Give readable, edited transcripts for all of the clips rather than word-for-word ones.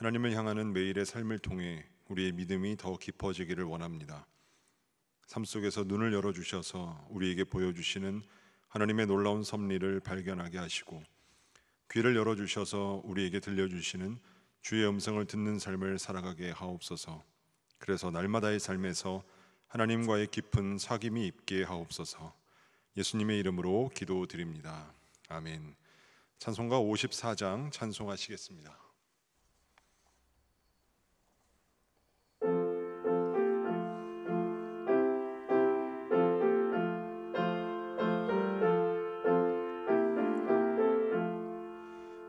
하나님을 향하는 매일의 삶을 통해 우리의 믿음이 더 깊어지기를 원합니다. 삶 속에서 눈을 열어주셔서 우리에게 보여주시는 하나님의 놀라운 섭리를 발견하게 하시고, 귀를 열어주셔서 우리에게 들려주시는 주의 음성을 듣는 삶을 살아가게 하옵소서. 그래서 날마다의 삶에서 하나님과의 깊은 사귐이 있게 하옵소서. 예수님의 이름으로 기도드립니다. 아멘. 찬송가 54장 찬송하시겠습니다.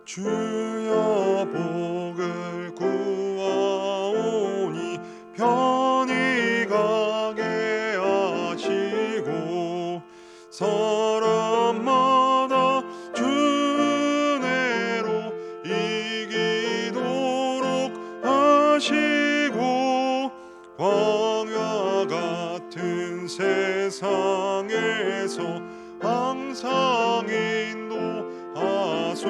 주여 복을 구하오니 편히 가게 하시고 사람마다 주 은혜로 이기도록 하시고 광야 같은 세상에서 항상 인도하소서.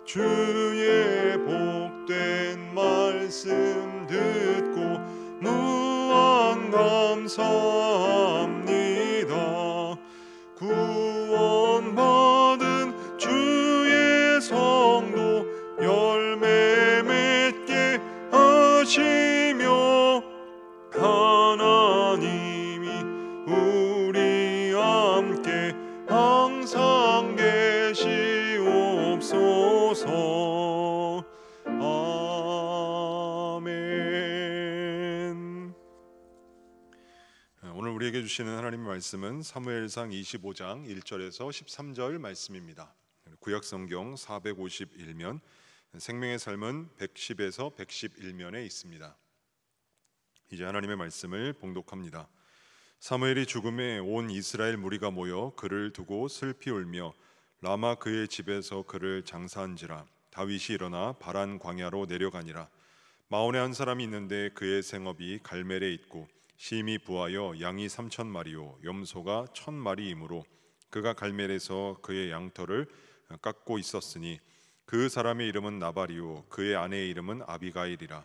주의 복된 말씀 듣고 무한 감사합니다. 구원받은 주의 성도 열매 맺게 하시며 하나님이 우리 함께 항상 계시옵소서. 아멘. 오늘 우리에게 주시는 하나님의 말씀은 사무엘상 25장 1절에서 13절 말씀입니다. 구약성경 451면, 생명의 삶은 110에서 111면에 있습니다. 이제 하나님의 말씀을 봉독합니다. 사무엘이 죽음에 온 이스라엘 무리가 모여 그를 두고 슬피 울며 라마 그의 집에서 그를 장사한지라. 다윗이 일어나 바란 광야로 내려가니라. 마온에 한 사람이 있는데 그의 생업이 갈멜에 있고 심히 부하여 양이 3,000마리요 염소가 1,000마리이므로 그가 갈멜에서 그의 양털을 깎고 있었으니 그 사람의 이름은 나발이요 그의 아내의 이름은 아비가일이라.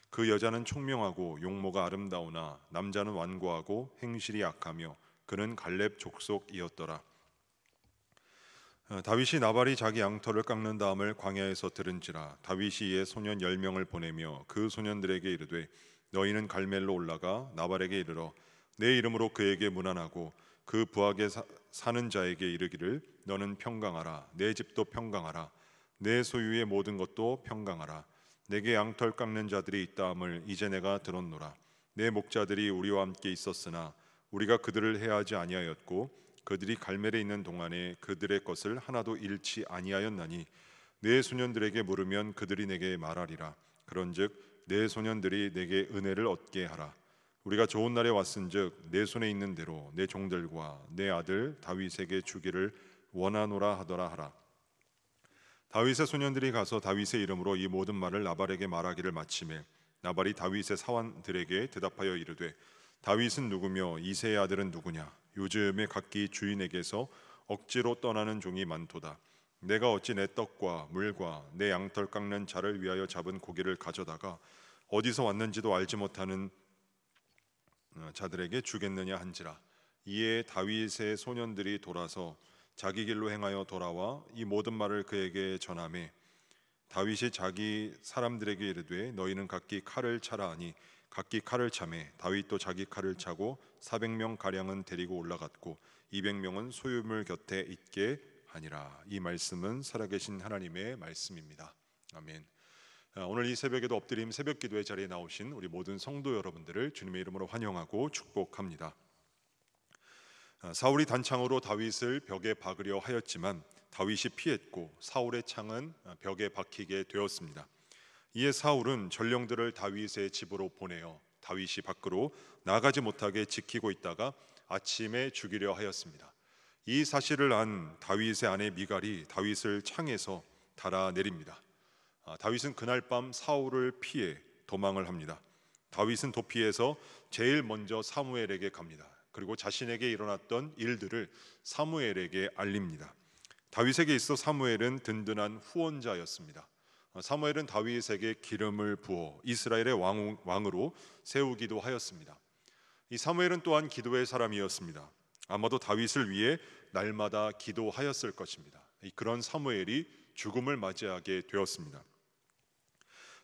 그 여자는 총명하고 용모가 아름다우나 남자는 완고하고 행실이 악하며 그는 갈렙 족속이었더라. 다윗이 나발이 자기 양털을 깎는 다음을 광야에서 들은지라. 다윗이 이에 소년 10명을 보내며 그 소년들에게 이르되 너희는 갈멜로 올라가 나발에게 이르러 내 이름으로 그에게 문안하고 그 부하게 사는 자에게 이르기를 너는 평강하라. 내 집도 평강하라. 내 소유의 모든 것도 평강하라. 내게 양털 깎는 자들이 있다함을 이제 내가 들었노라. 내 목자들이 우리와 함께 있었으나 우리가 그들을 해하지 아니하였고 그들이 갈멜에 있는 동안에 그들의 것을 하나도 잃지 아니하였나니 내 소년들에게 물으면 그들이 내게 말하리라. 그런즉 내 소년들이 내게 은혜를 얻게 하라. 우리가 좋은 날에 왔은즉 내 손에 있는 대로 내 종들과 내 아들 다윗에게 주기를 원하노라 하더라 하라. 다윗의 소년들이 가서 다윗의 이름으로 이 모든 말을 나발에게 말하기를 마치매 나발이 다윗의 사환들에게 대답하여 이르되 다윗은 누구며 이새의 아들은 누구냐? 요즘에 각기 주인에게서 억지로 떠나는 종이 많도다. 내가 어찌 내 떡과 물과 내 양털 깎는 자를 위하여 잡은 고기를 가져다가 어디서 왔는지도 알지 못하는 자들에게 주겠느냐 한지라. 이에 다윗의 소년들이 돌아서 자기 길로 행하여 돌아와 이 모든 말을 그에게 전하매 다윗이 자기 사람들에게 이르되 너희는 각기 칼을 차라 하니 각기 칼을 차매 다윗도 자기 칼을 차고 400명 가량은 데리고 올라갔고 200명은 소유물 곁에 있게 하니라. 이 말씀은 살아계신 하나님의 말씀입니다. 아멘. 오늘 이 새벽에도 엎드림 새벽 기도의 자리에 나오신 우리 모든 성도 여러분들을 주님의 이름으로 환영하고 축복합니다. 사울이 단창으로 다윗을 벽에 박으려 하였지만 다윗이 피했고 사울의 창은 벽에 박히게 되었습니다. 이에 사울은 전령들을 다윗의 집으로 보내어 다윗이 밖으로 나가지 못하게 지키고 있다가 아침에 죽이려 하였습니다. 이 사실을 안 다윗의 아내 미갈이 다윗을 창에서 달아내립니다. 다윗은 그날 밤 사울을 피해 도망을 합니다. 다윗은 도피해서 제일 먼저 사무엘에게 갑니다. 그리고 자신에게 일어났던 일들을 사무엘에게 알립니다. 다윗에게 있어 사무엘은 든든한 후원자였습니다. 사무엘은 다윗에게 기름을 부어 이스라엘의 왕으로 세우기도 하였습니다. 이 사무엘은 또한 기도의 사람이었습니다. 아마도 다윗을 위해 날마다 기도하였을 것입니다. 그런 사무엘이 죽음을 맞이하게 되었습니다.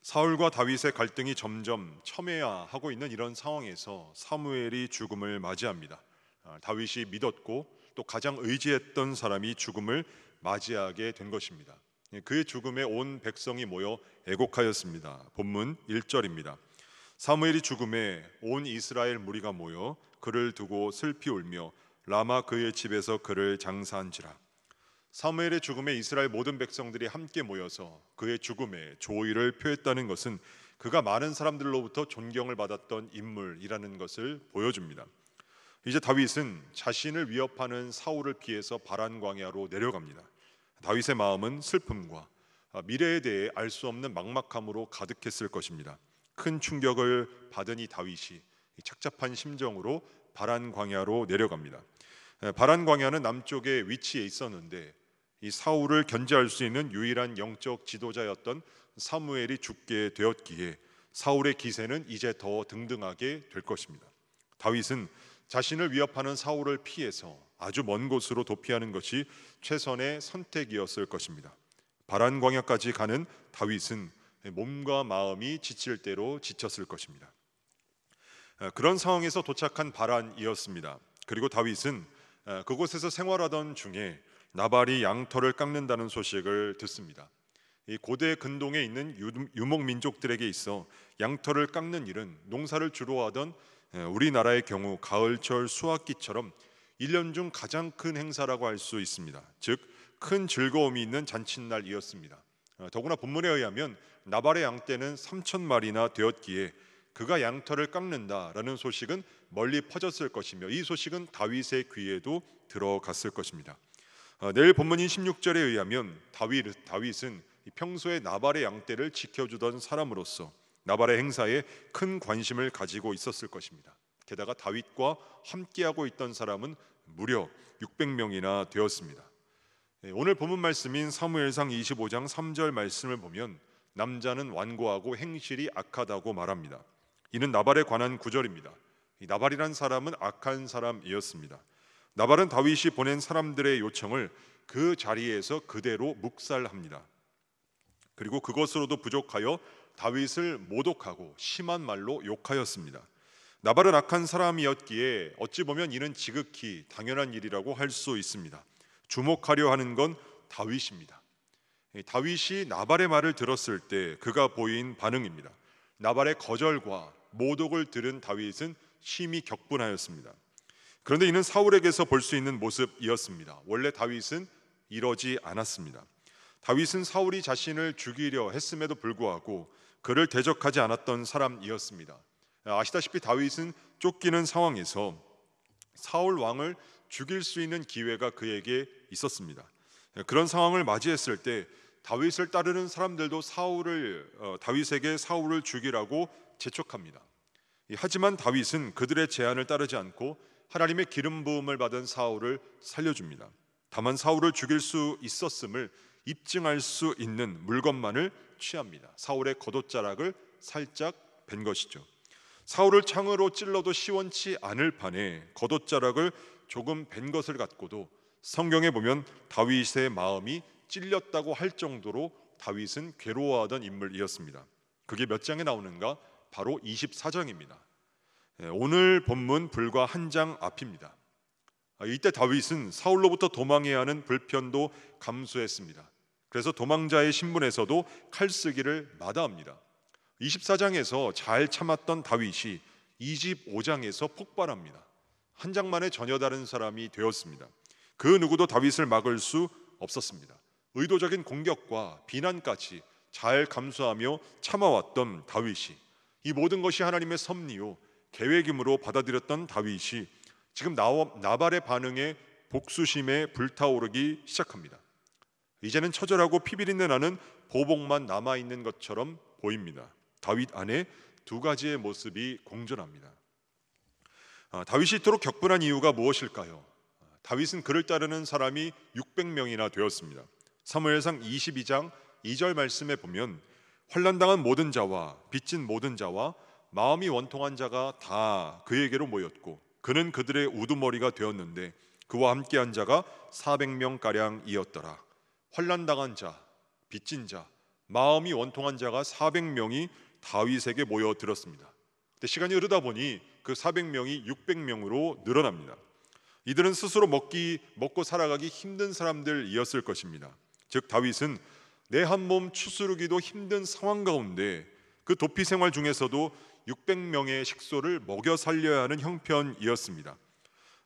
사울과 다윗의 갈등이 점점 첨예화하고 있는 이런 상황에서 사무엘이 죽음을 맞이합니다. 다윗이 믿었고 또 가장 의지했던 사람이 죽음을 맞이하게 된 것입니다. 그의 죽음에 온 백성이 모여 애곡하였습니다. 본문 1절입니다. 사무엘이 죽음에 온 이스라엘 무리가 모여 그를 두고 슬피 울며 라마 그의 집에서 그를 장사한지라. 사무엘의 죽음에 이스라엘 모든 백성들이 함께 모여서 그의 죽음에 조의를 표했다는 것은 그가 많은 사람들로부터 존경을 받았던 인물이라는 것을 보여줍니다. 이제 다윗은 자신을 위협하는 사울을 피해서 바란 광야로 내려갑니다. 다윗의 마음은 슬픔과 미래에 대해 알 수 없는 막막함으로 가득했을 것입니다. 큰 충격을 받은 이 다윗이 착잡한 심정으로 바란 광야로 내려갑니다. 바란 광야는 남쪽에 위치해 있었는데 이 사울을 견제할 수 있는 유일한 영적 지도자였던 사무엘이 죽게 되었기에 사울의 기세는 이제 더 등등하게 될 것입니다. 다윗은 자신을 위협하는 사울을 피해서 아주 먼 곳으로 도피하는 것이 최선의 선택이었을 것입니다. 바란 광야까지 가는 다윗은 몸과 마음이 지칠 대로 지쳤을 것입니다. 그런 상황에서 도착한 바란이었습니다. 그리고 다윗은 그곳에서 생활하던 중에 나발이 양털을 깎는다는 소식을 듣습니다. 이 고대 근동에 있는 유목 민족들에게 있어 양털을 깎는 일은 농사를 주로 하던 우리나라의 경우 가을철 수확기처럼 1년 중 가장 큰 행사라고 할 수 있습니다. 즉 큰 즐거움이 있는 잔칫날이었습니다. 더구나 본문에 의하면 나발의 양떼는 3,000마리나 되었기에 그가 양털을 깎는다라는 소식은 멀리 퍼졌을 것이며 이 소식은 다윗의 귀에도 들어갔을 것입니다. 내일 본문인 16절에 의하면 다윗은 평소에 나발의 양떼를 지켜주던 사람으로서 나발의 행사에 큰 관심을 가지고 있었을 것입니다. 게다가 다윗과 함께하고 있던 사람은 무려 600명이나 되었습니다. 오늘 본문 말씀인 사무엘상 25장 3절 말씀을 보면 남자는 완고하고 행실이 악하다고 말합니다. 이는 나발에 관한 구절입니다. 이 나발이란 사람은 악한 사람이었습니다. 나발은 다윗이 보낸 사람들의 요청을 그 자리에서 그대로 묵살합니다. 그리고 그것으로도 부족하여 다윗을 모독하고 심한 말로 욕하였습니다. 나발은 악한 사람이었기에 어찌 보면 이는 지극히 당연한 일이라고 할 수 있습니다. 주목하려 하는 건 다윗입니다. 다윗이 나발의 말을 들었을 때 그가 보인 반응입니다. 나발의 거절과 모독을 들은 다윗은 심히 격분하였습니다. 그런데 이는 사울에게서 볼 수 있는 모습이었습니다. 원래 다윗은 이러지 않았습니다. 다윗은 사울이 자신을 죽이려 했음에도 불구하고 그를 대적하지 않았던 사람이었습니다. 아시다시피 다윗은 쫓기는 상황에서 사울 왕을 죽일 수 있는 기회가 그에게 있었습니다. 그런 상황을 맞이했을 때 다윗을 따르는 사람들도 다윗에게 사울을 죽이라고 재촉합니다. 하지만 다윗은 그들의 제안을 따르지 않고 하나님의 기름 부음을 받은 사울을 살려줍니다. 다만 사울을 죽일 수 있었음을 입증할 수 있는 물건만을 취합니다. 사울의 겉옷자락을 살짝 벤 것이죠. 사울을 창으로 찔러도 시원치 않을 판에 겉옷자락을 조금 벤 것을 갖고도 성경에 보면 다윗의 마음이 찔렸다고 할 정도로 다윗은 괴로워하던 인물이었습니다. 그게 몇 장에 나오는가? 바로 24장입니다. 오늘 본문 불과 한 장 앞입니다. 이때 다윗은 사울로부터 도망해야 하는 불편도 감수했습니다. 그래서 도망자의 신분에서도 칼쓰기를 마다합니다. 24장에서 잘 참았던 다윗이 25장에서 폭발합니다. 한 장만에 전혀 다른 사람이 되었습니다. 그 누구도 다윗을 막을 수 없었습니다. 의도적인 공격과 비난까지 잘 감수하며 참아왔던 다윗이, 이 모든 것이 하나님의 섭리요 계획임으로 받아들였던 다윗이 지금 나발의 반응에 복수심에 불타오르기 시작합니다. 이제는 처절하고 피비린내 나는 보복만 남아있는 것처럼 보입니다. 다윗 안에 두 가지의 모습이 공존합니다. 다윗이 이토록 격분한 이유가 무엇일까요? 다윗은 그를 따르는 사람이 600명이나 되었습니다. 사무엘상 22장 2절 말씀에 보면 환난당한 모든 자와 빚진 모든 자와 마음이 원통한 자가 다 그에게로 모였고 그는 그들의 우두머리가 되었는데 그와 함께한 자가 400명 가량이었더라. 환난당한 자, 빚진 자, 마음이 원통한 자가 400명이 다윗에게 모여들었습니다. 근데 시간이 흐르다 보니 그 400명이 600명으로 늘어납니다. 이들은 스스로 먹고 살아가기 힘든 사람들이었을 것입니다. 즉 다윗은 내 한 몸 추스르기도 힘든 상황 가운데 그 도피 생활 중에서도 600명의 식소를 먹여 살려야 하는 형편이었습니다.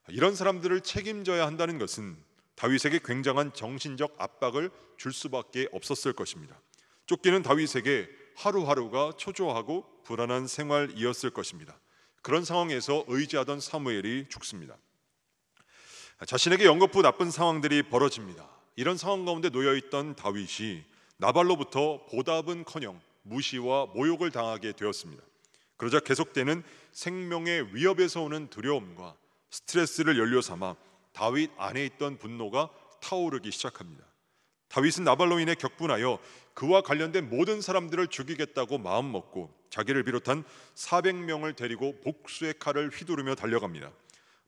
이런 사람들을 책임져야 한다는 것은 다윗에게 굉장한 정신적 압박을 줄 수밖에 없었을 것입니다. 쫓기는 다윗에게 하루하루가 초조하고 불안한 생활이었을 것입니다. 그런 상황에서 의지하던 사무엘이 죽습니다. 자신에게 연거푸 나쁜 상황들이 벌어집니다. 이런 상황 가운데 놓여있던 다윗이 나발로부터 보답은커녕 무시와 모욕을 당하게 되었습니다. 그러자 계속되는 생명의 위협에서 오는 두려움과 스트레스를 연료 삼아 다윗 안에 있던 분노가 타오르기 시작합니다. 다윗은 나발로 인해 격분하여 그와 관련된 모든 사람들을 죽이겠다고 마음먹고 자기를 비롯한 400명을 데리고 복수의 칼을 휘두르며 달려갑니다.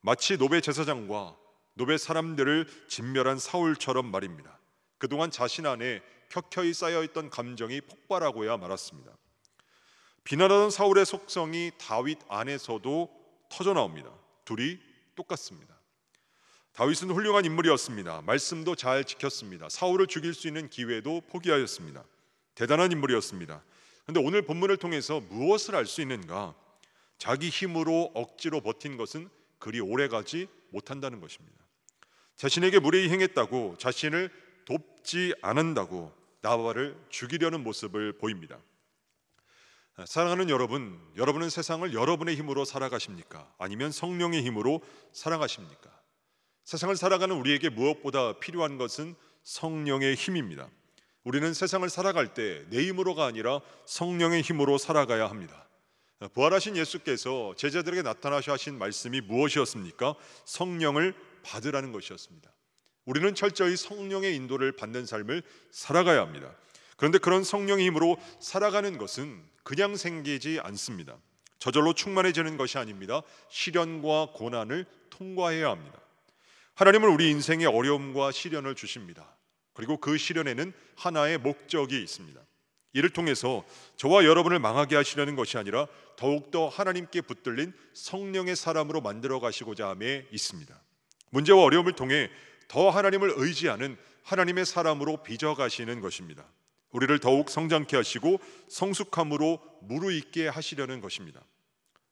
마치 노베 제사장과 노베 사람들을 진멸한 사울처럼 말입니다. 그동안 자신 안에 켜켜이 쌓여있던 감정이 폭발하고야 말았습니다. 비난하던 사울의 속성이 다윗 안에서도 터져나옵니다. 둘이 똑같습니다. 다윗은 훌륭한 인물이었습니다. 말씀도 잘 지켰습니다. 사울을 죽일 수 있는 기회도 포기하였습니다. 대단한 인물이었습니다. 그런데 오늘 본문을 통해서 무엇을 알 수 있는가? 자기 힘으로 억지로 버틴 것은 그리 오래가지 못한다는 것입니다. 자신에게 무례히 행했다고 자신을 돕지 않는다고 나발을 죽이려는 모습을 보입니다. 사랑하는 여러분, 여러분은 세상을 여러분의 힘으로 살아가십니까? 아니면 성령의 힘으로 살아가십니까? 세상을 살아가는 우리에게 무엇보다 필요한 것은 성령의 힘입니다. 우리는 세상을 살아갈 때 내 힘으로가 아니라 성령의 힘으로 살아가야 합니다. 부활하신 예수께서 제자들에게 나타나셔 하신 말씀이 무엇이었습니까? 성령을 받으라는 것이었습니다. 우리는 철저히 성령의 인도를 받는 삶을 살아가야 합니다. 그런데 그런 성령의 힘으로 살아가는 것은 그냥 생기지 않습니다. 저절로 충만해지는 것이 아닙니다. 시련과 고난을 통과해야 합니다. 하나님은 우리 인생에 어려움과 시련을 주십니다. 그리고 그 시련에는 하나의 목적이 있습니다. 이를 통해서 저와 여러분을 망하게 하시려는 것이 아니라 더욱더 하나님께 붙들린 성령의 사람으로 만들어 가시고자 함에 있습니다. 문제와 어려움을 통해 더 하나님을 의지하는 하나님의 사람으로 빚어가시는 것입니다. 우리를 더욱 성장케 하시고 성숙함으로 무르익게 하시려는 것입니다.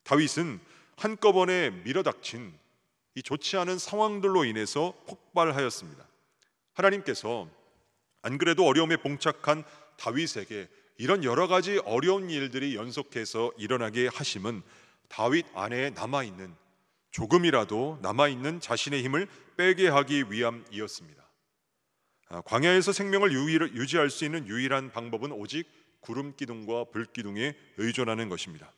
다윗은 한꺼번에 밀어닥친 이 좋지 않은 상황들로 인해서 폭발하였습니다. 하나님께서 안 그래도 어려움에 봉착한 다윗에게 이런 여러 가지 어려운 일들이 연속해서 일어나게 하심은 다윗 안에 남아있는 조금이라도 남아있는 자신의 힘을 빼게 하기 위함이었습니다. 광야에서 생명을 유지할 수 있는 유일한 방법은 오직 구름기둥과 불기둥에 의존하는 것입니다.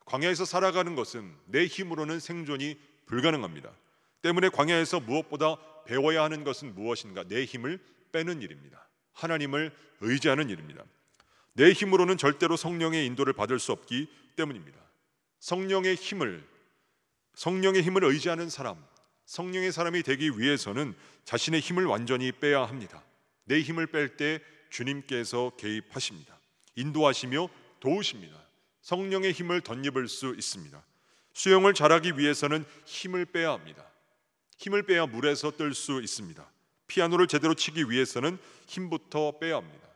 광야에서 살아가는 것은 내 힘으로는 생존이 불가능합니다. 때문에 광야에서 무엇보다 배워야 하는 것은 무엇인가? 내 힘을 빼는 일입니다. 하나님을 의지하는 일입니다. 내 힘으로는 절대로 성령의 인도를 받을 수 없기 때문입니다. 성령의 힘을 의지하는 사람, 성령의 사람이 되기 위해서는 자신의 힘을 완전히 빼야 합니다. 내 힘을 뺄 때 주님께서 개입하십니다. 인도하시며 도우십니다. 성령의 힘을 덧입을 수 있습니다. 수영을 잘하기 위해서는 힘을 빼야 합니다. 힘을 빼야 물에서 뜰 수 있습니다. 피아노를 제대로 치기 위해서는 힘부터 빼야 합니다.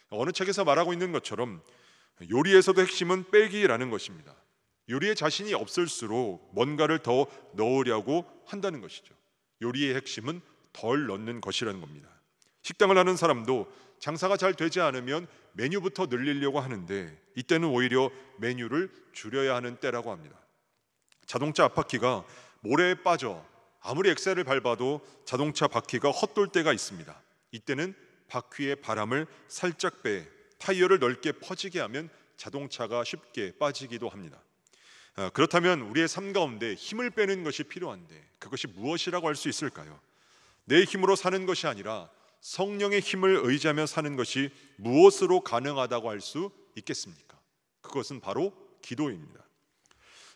어느 책에서 말하고 있는 것처럼 요리에서도 핵심은 빼기라는 것입니다. 요리에 자신이 없을수록 뭔가를 더 넣으려고 한다는 것이죠. 요리의 핵심은 덜 넣는 것이라는 겁니다. 식당을 하는 사람도 장사가 잘 되지 않으면 메뉴부터 늘리려고 하는데 이때는 오히려 메뉴를 줄여야 하는 때라고 합니다. 자동차 앞바퀴가 모래에 빠져 아무리 엑셀을 밟아도 자동차 바퀴가 헛돌 때가 있습니다. 이때는 바퀴의 바람을 살짝 빼 타이어를 넓게 퍼지게 하면 자동차가 쉽게 빠지기도 합니다. 그렇다면 우리의 삶 가운데 힘을 빼는 것이 필요한데 그것이 무엇이라고 할 수 있을까요? 내 힘으로 사는 것이 아니라 성령의 힘을 의지하며 사는 것이 무엇으로 가능하다고 할 수 있겠습니까? 그것은 바로 기도입니다.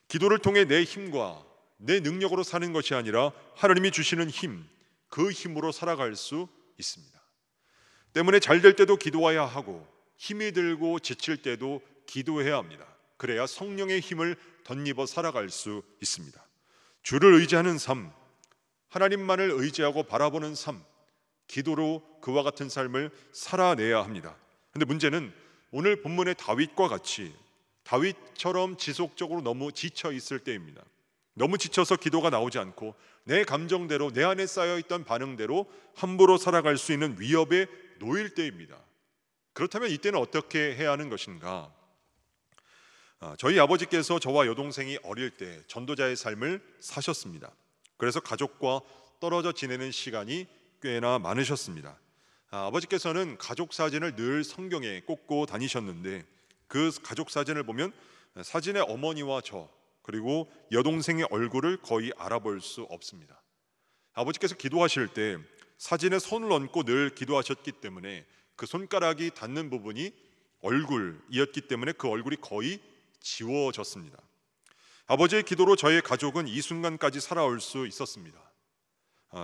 기도를 통해 내 힘과 내 능력으로 사는 것이 아니라 하나님이 주시는 힘, 그 힘으로 살아갈 수 있습니다. 때문에 잘 될 때도 기도해야 하고 힘이 들고 지칠 때도 기도해야 합니다. 그래야 성령의 힘을 덧입어 살아갈 수 있습니다. 주를 의지하는 삶, 하나님만을 의지하고 바라보는 삶, 기도로 그와 같은 삶을 살아내야 합니다. 그런데 문제는 오늘 본문의 다윗과 같이 다윗처럼 지속적으로 너무 지쳐 있을 때입니다. 너무 지쳐서 기도가 나오지 않고 내 감정대로, 내 안에 쌓여있던 반응대로 함부로 살아갈 수 있는 위협에 놓일 때입니다. 그렇다면 이때는 어떻게 해야 하는 것인가? 저희 아버지께서 저와 여동생이 어릴 때 전도자의 삶을 사셨습니다. 그래서 가족과 떨어져 지내는 시간이 꽤나 많으셨습니다. 아버지께서는 가족 사진을 늘 성경에 꽂고 다니셨는데 그 가족 사진을 보면 사진의 어머니와 저 그리고 여동생의 얼굴을 거의 알아볼 수 없습니다. 아버지께서 기도하실 때 사진에 손을 얹고 늘 기도하셨기 때문에 그 손가락이 닿는 부분이 얼굴이었기 때문에 그 얼굴이 거의 지워졌습니다. 아버지의 기도로 저의 가족은 이 순간까지 살아올 수 있었습니다.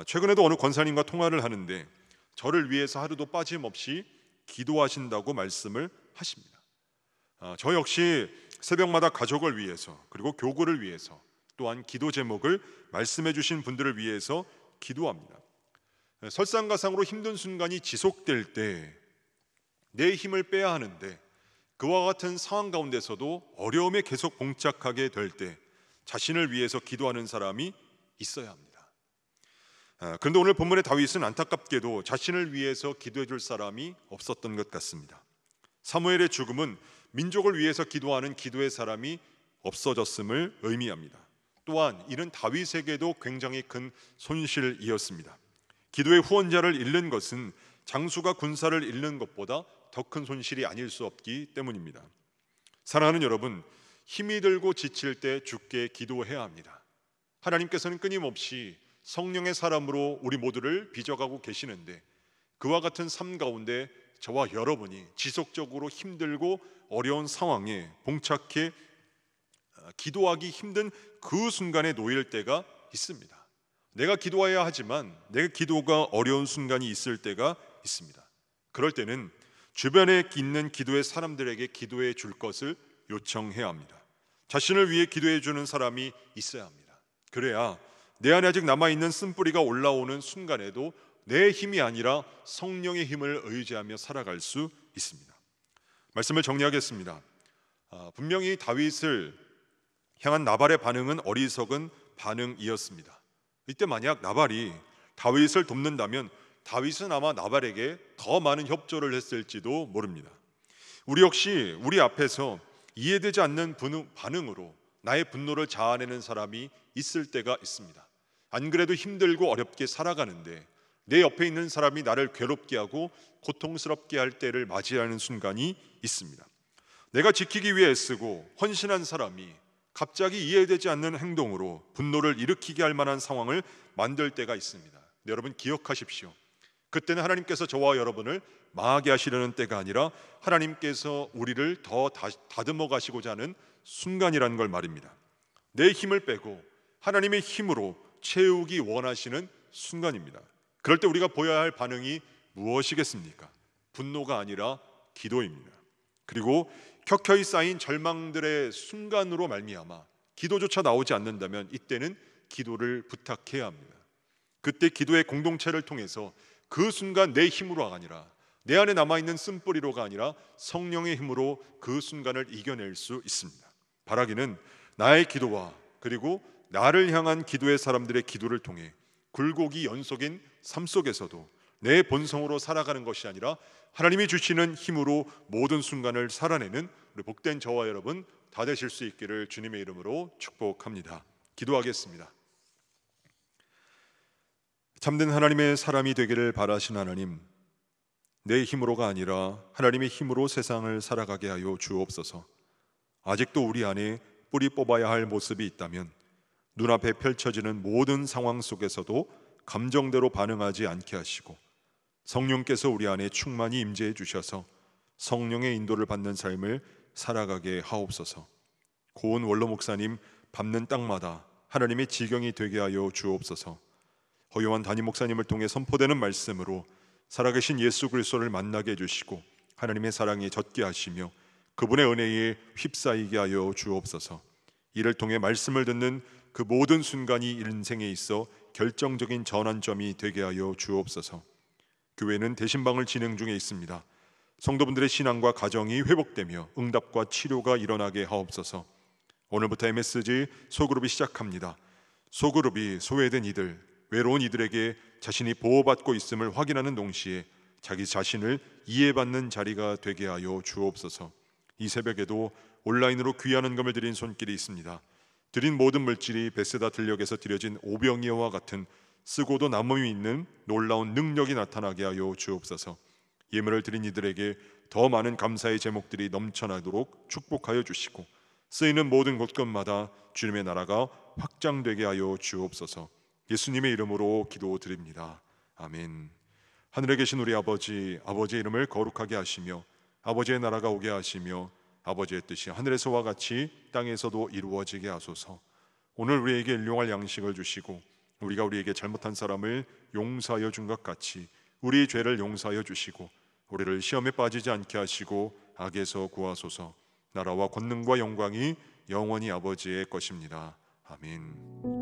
최근에도 어느 권사님과 통화를 하는데 저를 위해서 하루도 빠짐없이 기도하신다고 말씀을 하십니다. 저 역시 새벽마다 가족을 위해서 그리고 교구를 위해서 또한 기도 제목을 말씀해 주신 분들을 위해서 기도합니다. 설상가상으로 힘든 순간이 지속될 때 내 힘을 빼야 하는데 그와 같은 상황 가운데서도 어려움에 계속 봉착하게 될 때 자신을 위해서 기도하는 사람이 있어야 합니다. 그런데 오늘 본문의 다윗은 안타깝게도 자신을 위해서 기도해 줄 사람이 없었던 것 같습니다. 사무엘의 죽음은 민족을 위해서 기도하는 기도의 사람이 없어졌음을 의미합니다. 또한 이는 다윗에게도 굉장히 큰 손실이었습니다. 기도의 후원자를 잃는 것은 장수가 군사를 잃는 것보다 더 큰 손실이 아닐 수 없기 때문입니다. 사랑하는 여러분, 힘이 들고 지칠 때 주께 기도해야 합니다. 하나님께서는 끊임없이 성령의 사람으로 우리 모두를 빚어가고 계시는데 그와 같은 삶 가운데 저와 여러분이 지속적으로 힘들고 어려운 상황에 봉착해 기도하기 힘든 그 순간에 놓일 때가 있습니다. 내가 기도해야 하지만 내 기도가 어려운 순간이 있을 때가 있습니다. 그럴 때는 주변에 있는 기도의 사람들에게 기도해 줄 것을 요청해야 합니다. 자신을 위해 기도해 주는 사람이 있어야 합니다. 그래야 내 안에 아직 남아있는 쓴뿌리가 올라오는 순간에도 내 힘이 아니라 성령의 힘을 의지하며 살아갈 수 있습니다. 말씀을 정리하겠습니다. 분명히 다윗을 향한 나발의 반응은 어리석은 반응이었습니다. 이때 만약 나발이 다윗을 돕는다면 다윗은 아마 나발에게 더 많은 협조를 했을지도 모릅니다. 우리 역시 우리 앞에서 이해되지 않는 반응으로 나의 분노를 자아내는 사람이 있을 때가 있습니다. 안 그래도 힘들고 어렵게 살아가는데 내 옆에 있는 사람이 나를 괴롭게 하고 고통스럽게 할 때를 맞이하는 순간이 있습니다. 내가 지키기 위해 애쓰고 헌신한 사람이 갑자기 이해되지 않는 행동으로 분노를 일으키게 할 만한 상황을 만들 때가 있습니다. 여러분 기억하십시오. 그때는 하나님께서 저와 여러분을 망하게 하시려는 때가 아니라 하나님께서 우리를 더 다듬어 가시고자 하는 순간이라는 걸 말입니다. 내 힘을 빼고 하나님의 힘으로 채우기 원하시는 순간입니다. 그럴 때 우리가 보여야 할 반응이 무엇이겠습니까? 분노가 아니라 기도입니다. 그리고 켜켜이 쌓인 절망들의 순간으로 말미암아 기도조차 나오지 않는다면 이때는 기도를 부탁해야 합니다. 그때 기도의 공동체를 통해서 그 순간 내 힘으로가 아니라 내 안에 남아있는 쓴뿌리로가 아니라 성령의 힘으로 그 순간을 이겨낼 수 있습니다. 바라기는 나의 기도와 그리고 나를 향한 기도의 사람들의 기도를 통해 굴곡이 연속인 삶 속에서도 내 본성으로 살아가는 것이 아니라 하나님이 주시는 힘으로 모든 순간을 살아내는 우리 복된 저와 여러분 다 되실 수 있기를 주님의 이름으로 축복합니다. 기도하겠습니다. 참된 하나님의 사람이 되기를 바라신 하나님, 내 힘으로가 아니라 하나님의 힘으로 세상을 살아가게 하여 주옵소서. 아직도 우리 안에 뿌리 뽑아야 할 모습이 있다면 눈앞에 펼쳐지는 모든 상황 속에서도 감정대로 반응하지 않게 하시고 성령께서 우리 안에 충만히 임재해 주셔서 성령의 인도를 받는 삶을 살아가게 하옵소서. 고은 원로 목사님 밟는 땅마다 하나님의 지경이 되게 하여 주옵소서. 허요한 담임 목사님을 통해 선포되는 말씀으로 살아계신 예수 그리스도를 만나게 해주시고 하나님의 사랑에 젖게 하시며 그분의 은혜에 휩싸이게 하여 주옵소서. 이를 통해 말씀을 듣는 그 모든 순간이 인생에 있어 결정적인 전환점이 되게 하여 주옵소서. 교회는 대신방을 진행 중에 있습니다. 성도분들의 신앙과 가정이 회복되며 응답과 치료가 일어나게 하옵소서. 오늘부터 MSG 소그룹이 시작합니다. 소그룹이 소외된 이들, 외로운 이들에게 자신이 보호받고 있음을 확인하는 동시에 자기 자신을 이해받는 자리가 되게 하여 주옵소서. 이 새벽에도 온라인으로 귀한 헌금을 드린 손길이 있습니다. 드린 모든 물질이 베세다 들녘에서 드려진 오병이어와 같은 쓰고도 남음이 있는 놀라운 능력이 나타나게 하여 주옵소서. 예물을 드린 이들에게 더 많은 감사의 제목들이 넘쳐나도록 축복하여 주시고 쓰이는 모든 곳곳마다 주님의 나라가 확장되게 하여 주옵소서. 예수님의 이름으로 기도드립니다. 아멘. 하늘에 계신 우리 아버지, 아버지의 이름을 거룩하게 하시며 아버지의 나라가 오게 하시며 아버지의 뜻이 하늘에서와 같이 땅에서도 이루어지게 하소서. 오늘 우리에게 일용할 양식을 주시고 우리가 우리에게 잘못한 사람을 용서하여 준 것 같이 우리 죄를 용서하여 주시고 우리를 시험에 빠지지 않게 하시고 악에서 구하소서. 나라와 권능과 영광이 영원히 아버지의 것입니다. 아멘.